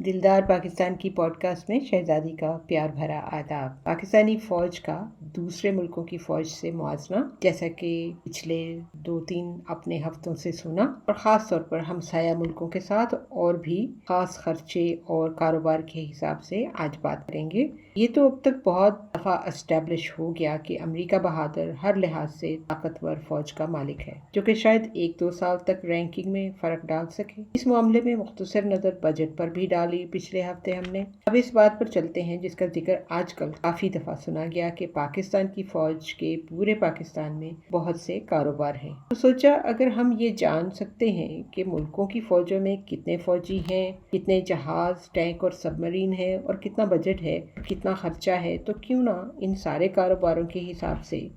दिलदार पाकिस्तान की पॉडकास्ट में शहजादी का प्यार भरा आदाब। पाकिस्तानी फ़ौज का दूसरे मुल्कों की फ़ौज से मुआवजा, जैसा कि पिछले 2-3 अपने हफ्तों से सुना, और ख़ास तौर पर हमसाया मुल्कों के साथ और भी ख़ास खर्चे और कारोबार के हिसाब से आज बात करेंगे। ये तो अब तक बहुत दफ़ा एस्टेब्लिश हो गया कि अमेरिका बहादुर हर लिहाज से ताकतवर फ़ौज का मालिक है, जो कि शायद 1-2 साल तक रैंकिंग में फ़र्क डाल सके। इस मामले में मुख्तसर नज़र बजट पर भी डाली पिछले हफ्ते हमने। अब इस बात पर चलते हैं जिसका जिक्र आजकल काफ़ी दफ़ा सुना गया कि पाकिस्तान की फ़ौज के पूरे पाकिस्तान में बहुत से कारोबार हैं। तो सोचा अगर हम ये जान सकते हैं कि मुल्कों की फ़ौजों में कितने फ़ौजी हैं, कितने जहाज़, टैंक और सबमरीन हैं, और कितना बजट है, कितना खर्चा है, तो क्यों ना इन सारे कारोबारों के हिसाब से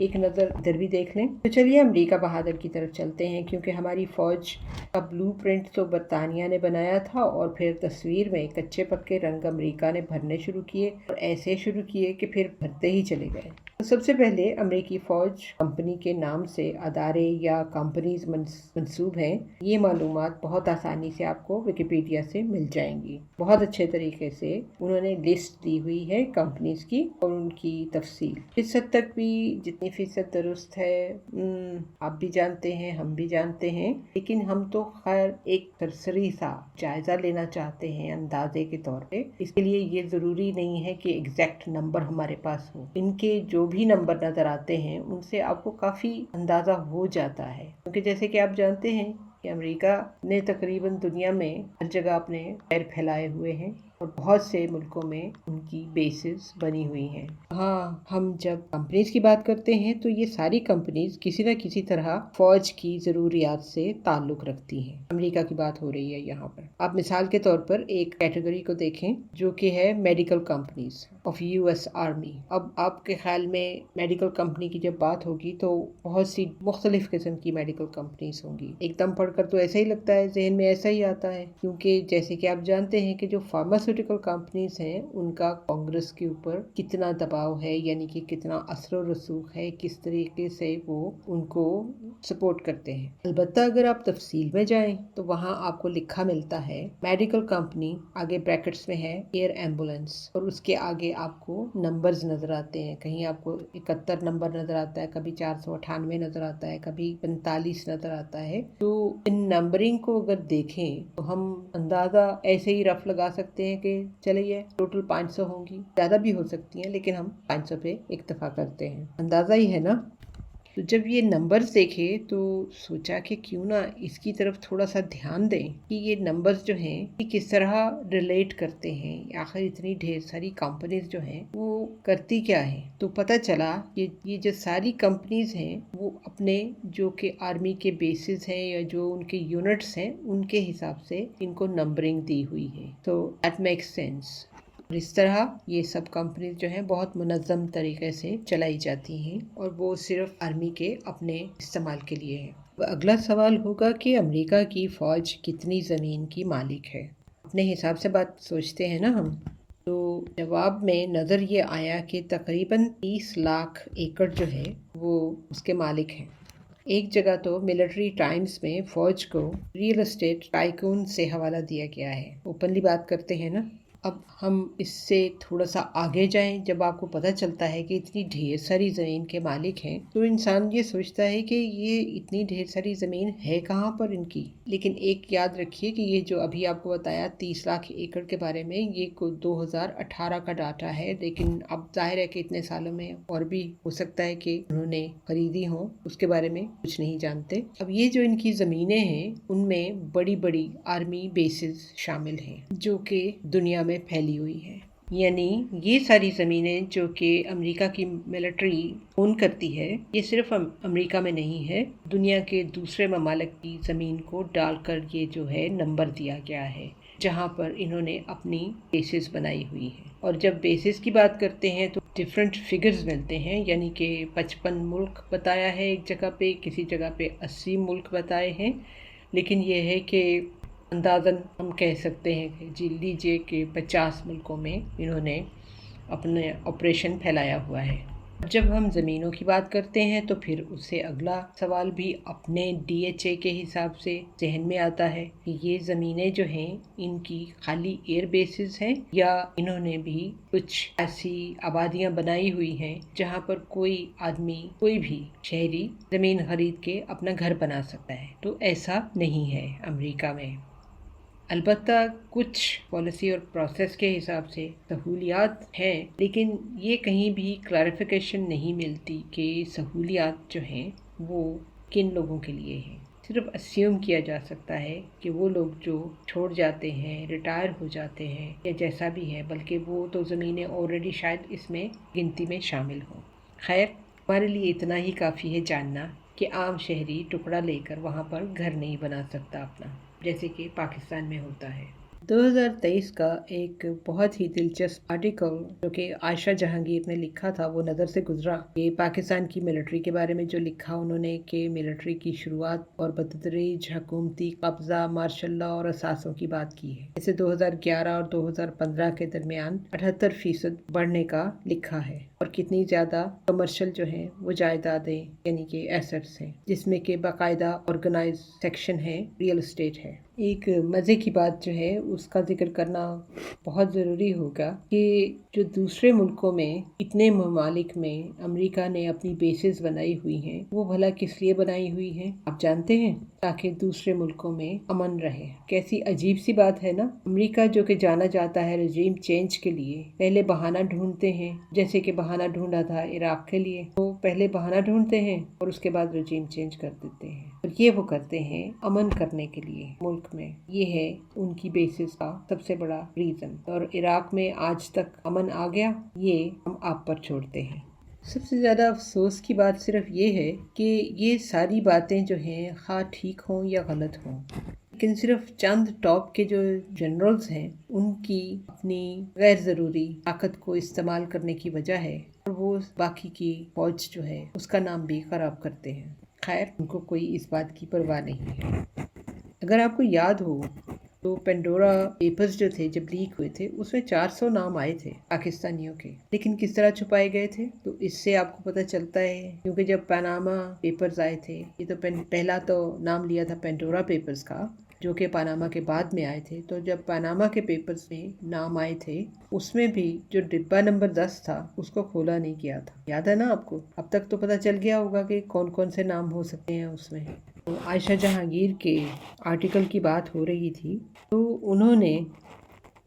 एक नज़र इधर भी देख लें। तो चलिए अमेरिका बहादुर की तरफ चलते हैं, क्योंकि हमारी फ़ौज का ब्लूप्रिंट तो बरतानिया ने बनाया था और फिर तस्वीर में कच्चे पक्के रंग अमेरिका ने भरने शुरू किए, और ऐसे शुरू किए कि फिर भरते ही चले गए। तो सबसे पहले अमेरिकी फ़ौज कंपनी के नाम से अदारे या कंपनीज मंसूब हैं। ये मालूमात बहुत आसानी से आपको विकिपीडिया से मिल जाएंगी। बहुत अच्छे तरीके से उन्होंने लिस्ट दी हुई है कंपनीज की और उनकी तफसील। इस हद तक भी जितनी फीसद दुरुस्त है आप भी जानते हैं, हम भी जानते हैं, लेकिन हम तो खैर एक सरसरी सा जायजा लेना चाहते हैं अंदाजे के तौर पे। इसके लिए ये ज़रूरी नहीं है कि एग्जैक्ट नंबर हमारे पास हो। इनके जो भी नंबर नज़र आते हैं उनसे आपको काफ़ी अंदाज़ा हो जाता है, क्योंकि जैसे कि आप जानते हैं कि अमेरिका ने तकरीबन दुनिया में हर जगह अपने पैर फैलाए हुए हैं और बहुत से मुल्कों में उनकी बेसेस बनी हुई हैं। हाँ, हम जब कंपनीज की बात करते हैं तो ये सारी कंपनीज किसी न किसी तरह फौज की ज़रूरियात से ताल्लुक़ रखती हैं। अमेरिका की बात हो रही है यहाँ पर। आप मिसाल के तौर पर एक कैटेगरी को देखें जो कि है medical companies of US army. अब आपके ख्याल में मेडिकल कंपनी की जब बात होगी तो बहुत सी मुख्तलिफ किस्म की मेडिकल कंपनीज होंगी। एकदम पढ़कर तो ऐसा ही लगता है, जहन में ऐसा ही आता है, क्योंकि जैसे कि आप जानते हैं कि जो फार्मास्यूटिकल कंपनीज हैं उनका कांग्रेस के ऊपर कितना दबाव है, यानी कि कितना असर और रसूख है, किस तरीके से वो उनको सपोर्ट करते हैं। अलबत्ता अगर आप तफसील में जाएं तो वहाँ आपको लिखा मिलता है मेडिकल कंपनी, आगे ब्रैकेट्स में है एयर एम्बुलेंस, और उसके आगे आपको नंबर्स नज़र आते हैं। कहीं आपको 71 नंबर नज़र आता है, कभी 498 नज़र आता है, कभी 45 नज़र आता है। तो इन नंबरिंग को अगर देखें तो हम अंदाज़ा ऐसे ही रफ लगा सकते हैं कि चलिए टोटल 500 होंगी, ज़्यादा भी हो सकती हैं, लेकिन हम 500 पे इक्तफा करते हैं। अंदाज़ा ही है ना। तो जब ये नंबर्स देखे तो सोचा कि क्यों ना इसकी तरफ थोड़ा सा ध्यान दें कि ये नंबर्स जो हैं ये किस तरह रिलेट करते हैं, आखिर इतनी ढेर सारी कंपनीज जो हैं वो करती क्या हैं। तो पता चला कि ये जो सारी कंपनीज हैं वो अपने जो कि आर्मी के बेसिस हैं या जो उनके यूनिट्स हैं उनके हिसाब से इनको नंबरिंग दी हुई है। तो दैट मेक्स सेंस। और इस तरह ये सब कंपनीज जो हैं बहुत मुनज़्ज़म तरीके से चलाई जाती हैं और वो सिर्फ आर्मी के अपने इस्तेमाल के लिए है। अगला सवाल होगा कि अमेरिका की फ़ौज कितनी ज़मीन की मालिक है। अपने हिसाब से बात सोचते हैं ना हम। तो जवाब में नज़र ये आया कि तकरीबन 30 लाख एकड़ जो है वो उसके मालिक हैं। एक जगह तो मिलिट्री टाइम्स में फ़ौज को रियल एस्टेट टाइकून से हवाला दिया गया है। ओपनली बात करते हैं ना। अब हम इससे थोड़ा सा आगे जाएं। जब आपको पता चलता है कि इतनी ढेर सारी ज़मीन के मालिक हैं तो इंसान ये सोचता है कि ये इतनी ढेर सारी ज़मीन है कहाँ पर इनकी। लेकिन एक याद रखिए कि ये जो अभी आपको बताया 30 लाख एकड़ के बारे में, ये 2018 का डाटा है, लेकिन अब जाहिर है कि इतने सालों में और भी हो सकता है कि उन्होंने खरीदी हो, उसके बारे में कुछ नहीं जानते। अब ये जो इनकी ज़मीनें हैं उनमें बड़ी बड़ी आर्मी बेसिस शामिल हैं जो कि दुनिया में फैली हुई है। यानी ये सारी ज़मीनें जो कि अमेरिका की मिलिट्री ओन करती है, ये सिर्फ अमेरिका में नहीं है, दुनिया के दूसरे ममालिक की ज़मीन को डालकर ये जो है नंबर दिया गया है जहाँ पर इन्होंने अपनी बेसिस बनाई हुई है। और जब बेसिस की बात करते हैं तो डिफरेंट फिगर्स मिलते हैं, यानी कि 55 मुल्क बताया है एक जगह पे, किसी जगह पे 80 मुल्क बताए हैं, लेकिन ये है कि अंदाज़न हम कह सकते हैं कि जी लीजिए कि 50 मुल्कों में इन्होंने अपने ऑपरेशन फैलाया हुआ है। जब हम ज़मीनों की बात करते हैं तो फिर उससे अगला सवाल भी अपने DHA के हिसाब से जहन में आता है कि ये ज़मीनें जो हैं इनकी खाली एयर बेसिस हैं या इन्होंने भी कुछ ऐसी आबादियां बनाई हुई हैं जहां पर कोई आदमी, कोई भी शहरी ज़मीन खरीद के अपना घर बना सकता है। तो ऐसा नहीं है अमेरिका में। अलबत्ता कुछ पॉलिसी और प्रोसेस के हिसाब से सहूलियात हैं, लेकिन ये कहीं भी क्लैरिफिकेशन नहीं मिलती कि सहूलियात जो हैं वो किन लोगों के लिए हैं। सिर्फ अस्यूम किया जा सकता है कि वो लोग जो छोड़ जाते हैं, रिटायर हो जाते हैं या जैसा भी है, बल्कि वो तो ज़मीनें ऑलरेडी शायद इसमें गिनती में शामिल हों। खैर, हमारे लिए इतना ही काफ़ी है जानना कि आम शहरी टुकड़ा लेकर वहाँ पर घर नहीं बना सकता अपना, जैसे कि पाकिस्तान में होता है। 2023 का एक बहुत ही दिलचस्प आर्टिकल जो कि आयशा जहांगीर ने लिखा था वो नज़र से गुजरा। ये पाकिस्तान की मिलिट्री के बारे में जो लिखा उन्होंने कि मिलिट्री की शुरुआत और बतदरीज हुकूमती कब्जा, मार्शल लॉ और असासों की बात की है। इसे 2011 और 2015 के दरमियान 78% बढ़ने का लिखा है और कितनी ज़्यादा कमर्शियल जो है वो जायदादें यानी कि एसेट्स हैं, जिसमें कि बाकायदा ऑर्गेनाइज सेक्शन है, रियल एस्टेट है। एक मज़े की बात जो है उसका जिक्र करना बहुत ज़रूरी होगा कि जो दूसरे मुल्कों में, इतने ममालिक में अमेरिका ने अपनी बेसेस बनाई हुई हैं, वो भला किस लिए बनाई हुई हैं आप जानते हैं? ताकि दूसरे मुल्कों में अमन रहे। कैसी अजीब सी बात है ना। अमेरिका जो कि जाना जाता है रजीम चेंज के लिए, पहले बहाना ढूंढते हैं, जैसे कि बहाना ढूंढा था इराक के लिए। तो पहले बहाना ढूंढते हैं और उसके बाद रजीम चेंज कर देते हैं, और ये वो करते हैं अमन करने के लिए मुल्क में। ये है उनकी बेसिस का सबसे बड़ा रीजन। और इराक में आज तक अमन आ गया, ये हम आप पर छोड़ते हैं। सबसे ज़्यादा अफसोस की बात सिर्फ ये है कि ये सारी बातें जो हैं खा ठीक हों या गलत हों, लेकिन सिर्फ चंद टॉप के जो जनरल्स हैं उनकी अपनी गैर ज़रूरी ताकत को इस्तेमाल करने की वजह है और वो बाकी की फौज जो है उसका नाम भी ख़राब करते हैं। खैर, उनको कोई इस बात की परवाह नहीं है। अगर आपको याद हो तो पेंडोरा पेपर्स जो थे जब लीक हुए थे उसमें 400 नाम आए थे पाकिस्तानियों के, लेकिन किस तरह छुपाए गए थे तो इससे आपको पता चलता है। क्योंकि जब पनामा पेपर्स आए थे, ये तो पहला तो नाम लिया था पेंडोरा पेपर्स का, जो कि पनामा के बाद में आए थे। तो जब पनामा के पेपर्स में नाम आए थे उसमें भी जो डिब्बा नंबर 10 था उसको खोला नहीं गया था। याद है ना आपको? अब तक तो पता चल गया होगा कि कौन कौन से नाम हो सकते हैं उसमें। तो आयशा जहांगीर के आर्टिकल की बात हो रही थी तो उन्होंने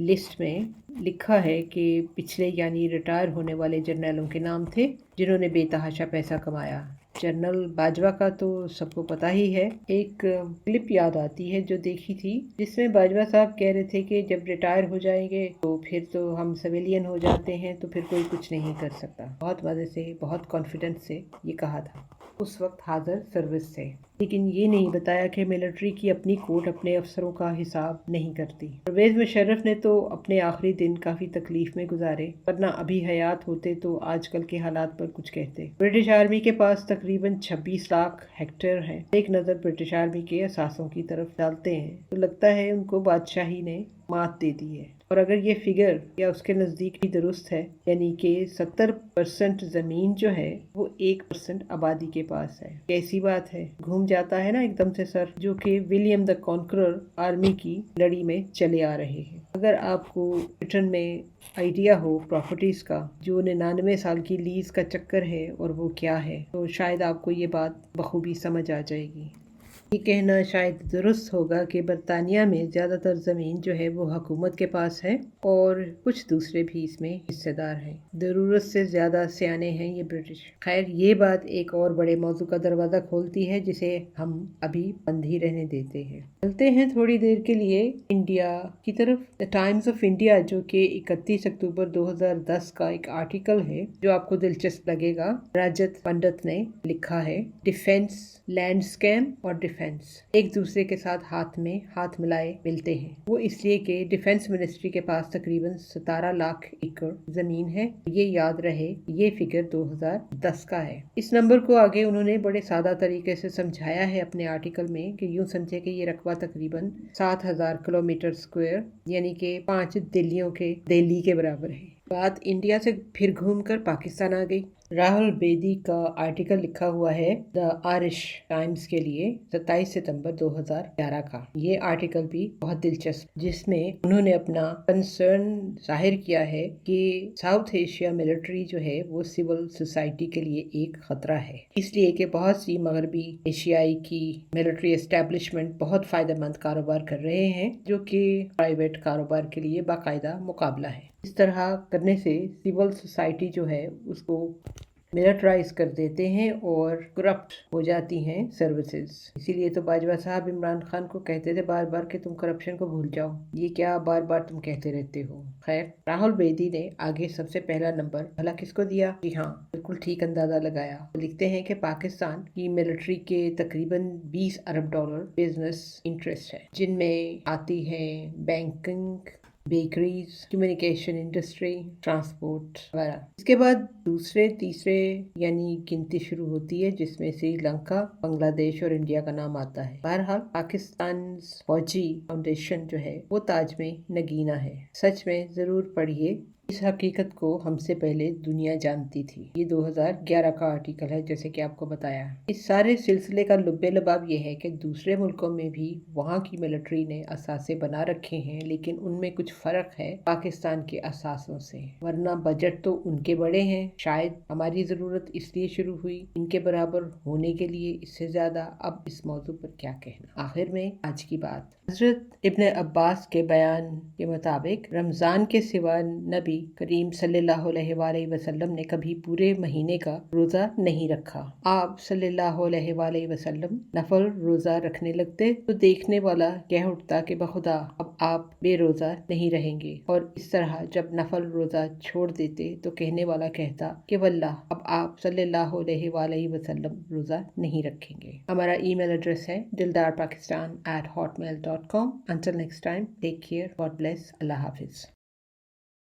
लिस्ट में लिखा है कि पिछले यानी रिटायर होने वाले जर्नलों के नाम थे जिन्होंने बेतहाशा पैसा कमाया। जनरल बाजवा का तो सबको पता ही है। एक क्लिप याद आती है जो देखी थी, जिसमें बाजवा साहब कह रहे थे कि जब रिटायर हो जाएंगे तो फिर तो हम सिविलियन हो जाते हैं, तो फिर कोई कुछ नहीं कर सकता। बहुत मज़े से, बहुत कॉन्फिडेंस से ये कहा था उस वक्त हाजिर सर्विस से। लेकिन ये नहीं बताया कि मिलिट्री की अपनी कोर्ट अपने अफसरों का हिसाब नहीं करती। परवेज़ मुशर्रफ ने तो अपने आखिरी दिन काफ़ी तकलीफ में गुजारे, वरना अभी हयात होते तो आजकल के हालात पर कुछ कहते। ब्रिटिश आर्मी के पास तकरीबन 26 लाख हेक्टेयर है। एक नज़र ब्रिटिश आर्मी के असासों की तरफ डालते हैं तो लगता है उनको बादशाही ने मात दे दी है। और अगर ये फिगर या उसके नज़दीक भी दुरुस्त है, यानी कि 70% ज़मीन जो है वो 1% आबादी के पास है। कैसी बात है, घूम जाता है ना एकदम से सर, जो कि विलियम द कॉन्करर आर्मी की लड़ी में चले आ रहे हैं। अगर आपको ब्रिटेन में आइडिया हो प्रॉपर्टीज़ का, जो 99 साल की लीज का चक्कर है और वो क्या है, तो शायद आपको ये बात बखूबी समझ आ जाएगी। ये कहना शायद दुरुस्त होगा कि बरतानिया में ज़्यादातर ज़मीन जो है वो हुकूमत के पास है और कुछ दूसरे भी इसमें हिस्सेदार हैं। ज़रूरत से ज़्यादा सियाने हैं ये ब्रिटिश। खैर, ये बात एक और बड़े मौजू का दरवाज़ा खोलती है जिसे हम अभी बंद ही रहने देते हैं। चलते हैं थोड़ी देर के लिए इंडिया की तरफ। द टाइम्स ऑफ इंडिया, जो कि 31 अक्टूबर 2010 का एक आर्टिकल है जो आपको दिलचस्प लगेगा, राजत पंडित ने लिखा है, डिफेंस, लैंड स्कैम और डिफेंस एक दूसरे के साथ हाथ में हाथ मिलाए मिलते हैं। वो इसलिए कि डिफेंस मिनिस्ट्री के पास तकरीबन 17 लाख एकड़ जमीन है। ये याद रहे, ये फिगर 2010 का है। इस नंबर को आगे उन्होंने बड़े सादा तरीके से समझाया है अपने आर्टिकल में कि यूं समझे कि ये रकबा तकरीबन 7000 किलोमीटर स्क्वायर यानी कि 5 दिल्लियों के दिल्ली के बराबर है। बात इंडिया से फिर घूमकर पाकिस्तान आ गई। راہل بیدی کا آرٹیکل لکھا ہوا ہے دا آرش ٹائمز کے لیے 27 ستمبر 2011 کا۔ یہ آرٹیکل بھی بہت دلچسپ، جس میں انہوں نے اپنا کنسرن ظاہر کیا ہے کہ ساؤتھ ایشیا ملٹری جو ہے وہ سول سوسائٹی کے لیے ایک خطرہ ہے، اس لیے کہ بہت سی مغربی ایشیائی کی ملٹری اسٹیبلشمنٹ بہت فائدہ مند کاروبار کر رہے ہیں، جو کہ پرائیویٹ کاروبار کے لیے باقاعدہ مقابلہ ہے۔ اس طرح کرنے سے سول سوسائٹی جو ہے اس کو ملٹرائز کر دیتے ہیں اور کرپٹ ہو جاتی ہیں سروسز۔ اسی لیے تو باجوہ صاحب عمران خان کو کہتے تھے بار بار کہ تم کرپشن کو بھول جاؤ، یہ کیا بار بار تم کہتے رہتے ہو۔ خیر، راہل بیدی نے آگے سب سے پہلا نمبر بھلا کس کو دیا؟ جی ہاں، بالکل ٹھیک اندازہ لگایا۔ وہ لکھتے ہیں کہ پاکستان کی ملٹری کے تقریباً 20 ارب ڈالر بزنس انٹرسٹ ہے، جن میں آتی ہے banking, bakeries, communication industry, transport وغیرہ۔ اس کے بعد دوسرے تیسرے یعنی گنتی شروع ہوتی ہے، جس میں سری لنکا، بنگلہ دیش اور انڈیا کا نام آتا ہے۔ بہرحال پاکستان فوجی فاؤنڈیشن جو ہے وہ تاج میں نگینہ ہے۔ سچ میں ضرور پڑھیے، اس حقیقت کو ہم سے پہلے دنیا جانتی تھی۔ یہ 2011 کا آرٹیکل ہے، جیسے کہ آپ کو بتایا۔ اس سارے سلسلے کا لب لباب یہ ہے کہ دوسرے ملکوں میں بھی وہاں کی ملٹری نے اثاثے بنا رکھے ہیں، لیکن ان میں کچھ فرق ہے پاکستان کے اثاثوں سے، ورنہ بجٹ تو ان کے بڑے ہیں۔ شاید ہماری ضرورت اس لیے شروع ہوئی ان کے برابر ہونے کے لیے، اس سے زیادہ اب اس موضوع پر کیا کہنا۔ آخر میں آج کی بات، حضرت ابن عباس کے بیان کے مطابق رمضان کے سوا نبی کریم صلی اللہ علیہ وآلہ وسلم نے کبھی پورے مہینے کا روزہ نہیں رکھا۔ آپ صلی اللہ علیہ وآلہ وسلم نفل روزہ رکھنے لگتے تو دیکھنے والا کہہ اٹھتا کہ بخدا اب آپ بے روزہ نہیں رہیں گے، اور اس طرح جب نفل روزہ چھوڑ دیتے تو کہنے والا کہتا کہ واللہ اب آپ صلی اللہ علیہ وآلہ وسلم روزہ نہیں رکھیں گے۔ ہمارا ای میل ایڈریس ہے dildarpakistan@hotmail.com۔ Until next time, take care, God bless, اللہ حافظ۔